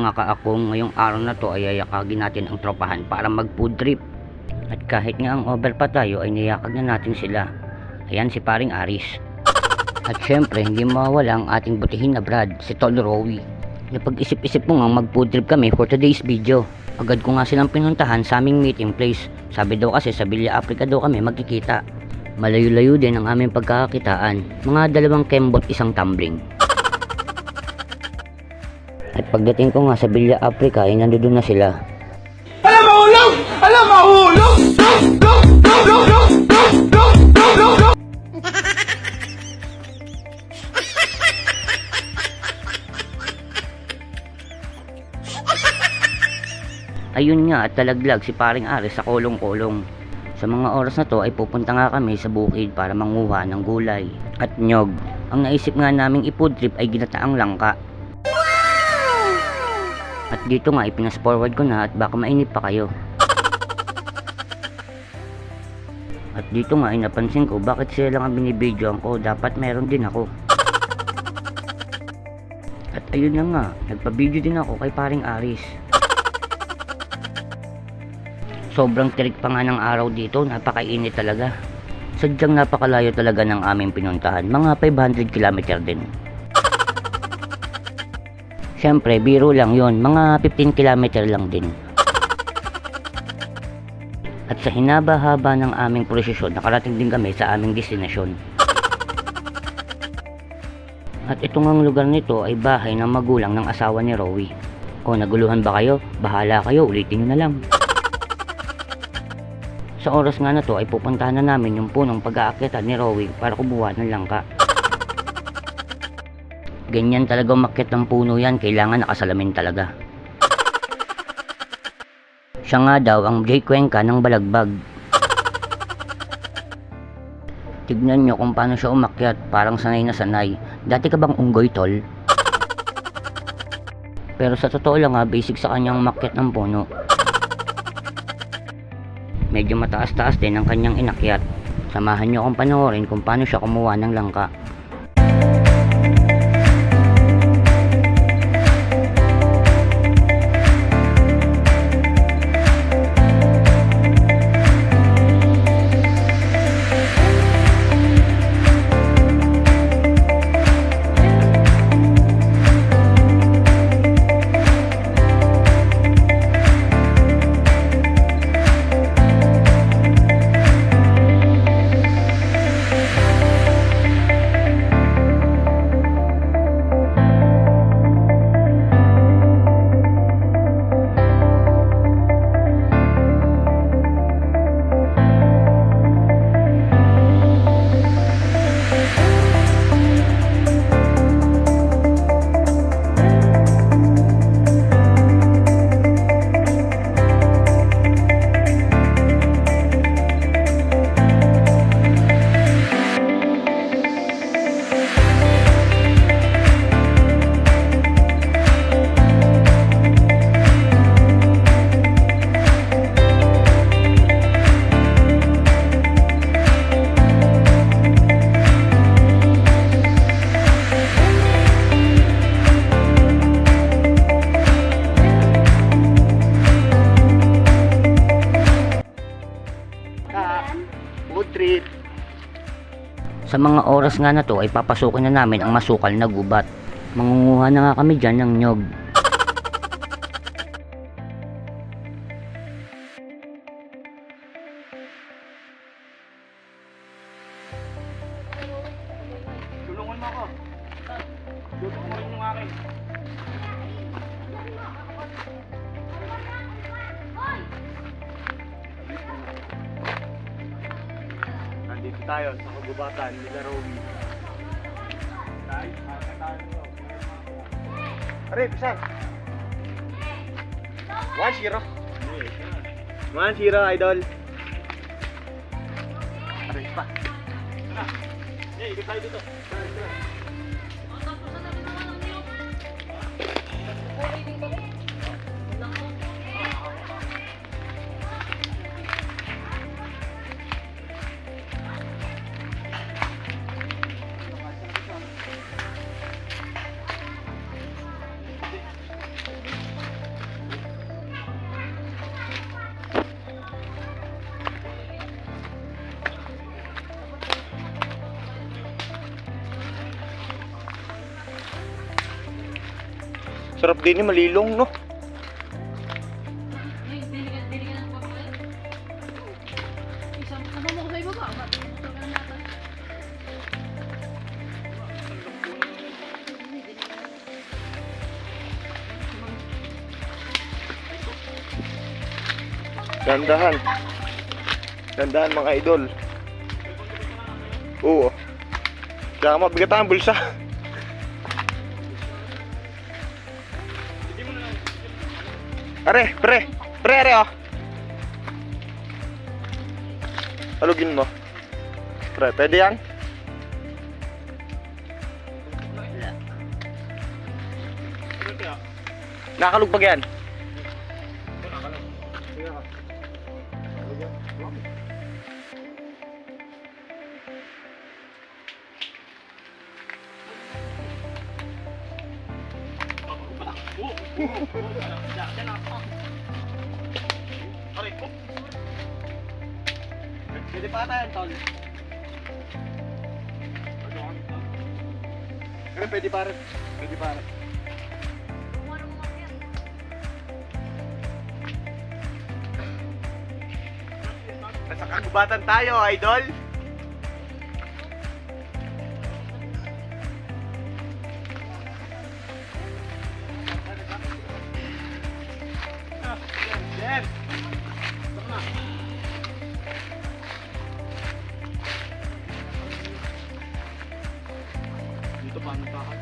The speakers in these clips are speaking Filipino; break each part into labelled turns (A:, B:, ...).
A: mga kaakong, ngayong araw na to ay yayakagin natin ang tropahan para mag food trip. At kahit nga ang over pa tayo ay niyakag na natin sila. Ayan si paring Aris. At syempre hindi mawawala ang ating butihin na Brad, si Tol Rowie. Napag-isip-isip mo nga mag food trip kami for today's video. Agad ko nga silang pinuntahan sa aming meeting place. Sabi daw kasi sa Villa Africa daw kami magkikita. Malayo-layo din ang aming pagkakakitaan. Mga 2 kembot 1 tumbling. At pagdating ko nga sa Villa Africa ay nandoon na sila.
B: Alam mahulog! Alam mahulog!
A: Ayun nga at talaglag si paring Aris sa kolong-kolong. Sa mga oras na to ay pupunta nga kami sa bukid para manguha ng gulay at nyog. Ang naisip nga naming i-food trip ay ginataang langka. At dito nga ipinas forward ko na at baka mainip pa kayo. At dito nga ay napansin ko bakit sila lang ang binibidyoan ko, dapat meron din ako. At ayun na nga, nagpa-video din ako kay paring Aris. Sobrang tirik pa nga ng araw dito, napakainit talaga. Sadyang napakalayo talaga ng aming pinuntahan, mga 500 km din. Siyempre, biro lang yon, mga 15 km lang din. At sa hinaba-haba ng aming prosesyon, nakarating din kami sa aming destinasyon. At itong ang lugar nito ay bahay ng magulang ng asawa ni Rowie. O naguluhan ba kayo? Bahala kayo, ulitin nyo na lang. Sa oras nga na to ay pupuntahan na namin yung punong pag-aakyatan ni Rowie para kumuha ng langka. Ganyan talaga umakyat ng puno yan, kailangan nakasalamin talaga. Siya nga daw ang Jay Cuenca ng Balagbag. Tignan nyo kung paano siya umakyat, parang sanay na sanay. Dati ka bang unggoy, tol? Pero sa totoo lang nga, basic sa kanyang umakyat ng puno. Medyo mataas-taas din ang kanyang inakyat. Samahan nyo akong panoorin kung paano siya kumuha ng langka.
B: Food trip.
A: Sa mga oras nga na to ay papasukin na namin ang masukal na gubat. Mangunguha na nga kami dyan ng nyog.
B: Tulungan mo ako. Tulungan mo yung akin. Nandito tayo sa kagubatan ni Rowie. Pare, pisan. 1-0. 1-0, idol. Pare, pa. Hey, ikot tayo dito.
C: Sarap din yung malilong, no? Dandahan. Dandahan mga idol. Oo. Kaya mabigat ang bulsa. Are, pre. Pre, are, oh. Alugin mo. Pre, pwede yan? Nakakalugpag yan.
B: Pwede pa tayo, tol.
C: Pero pwede pa rin. Pwede pa rin. Nasa kagubatan tayo, idol.
B: Jen! Dito pa ang takas.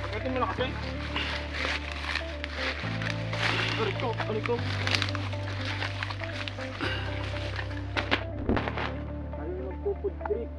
B: Pagkatin mo na kasi. Balik ko. Ano yung magpupud trip?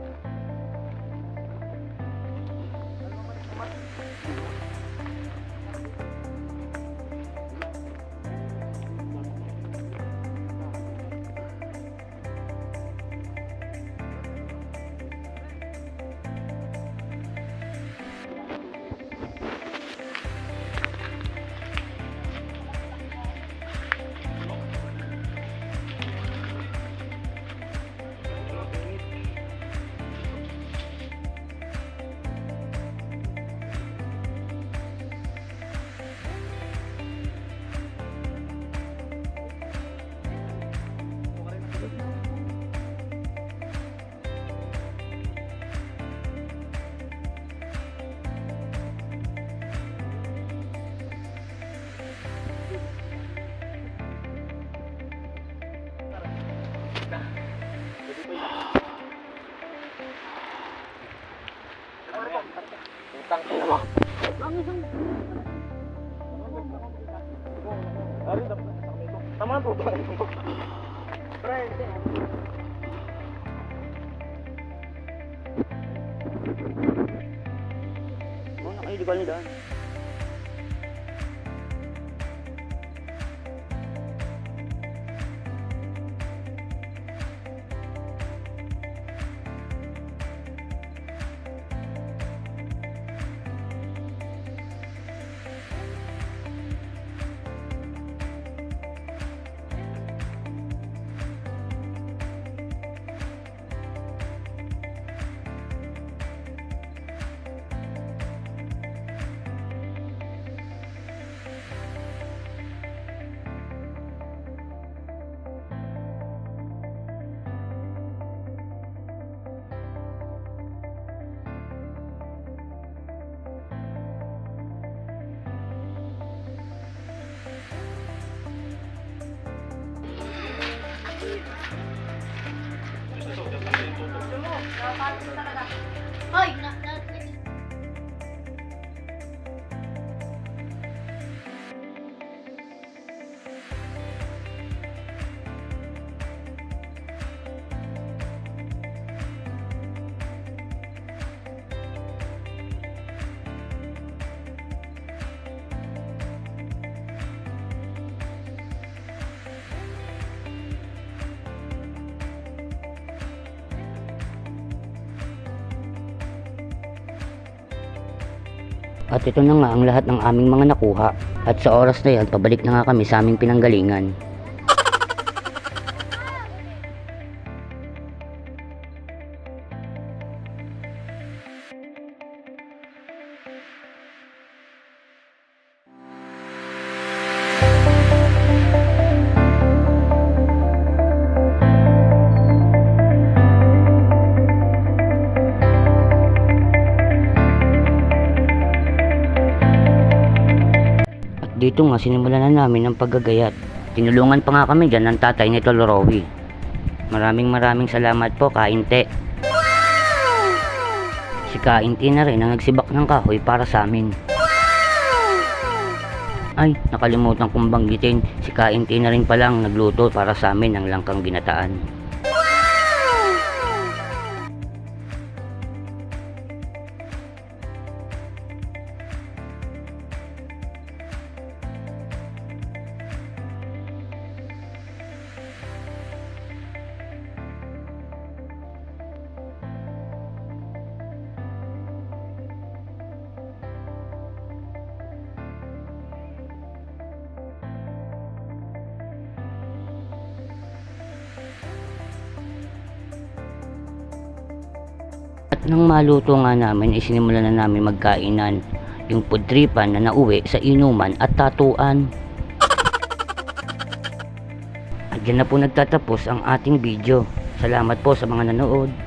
B: Utang ina mo. Tama po ba? Pre.
A: Oh, nakailigal nila.
D: Hoy,
A: At ito na nga ang lahat ng aming mga nakuha. At sa oras na yan, pabalik na nga kami sa aming pinanggalingan. dito nga sinimulan na namin ang paggagayat. Tinulungan pa nga kami dyan ng tatay ni Tol Rowie. Maraming salamat po, Kainte. Si Kainte na rin ang nagsibak ng kahoy para sa amin. Ay, nakalimutan kong banggitin, si Kainte na rin palang nagluto para sa amin ng langkang ginataan. At nang maluto nga namin, isinimulan na namin magkainan. Yung pudripan na nauwi sa inuman at tatuan. At dyan na po nagtatapos ang ating video. Salamat po sa mga nanood.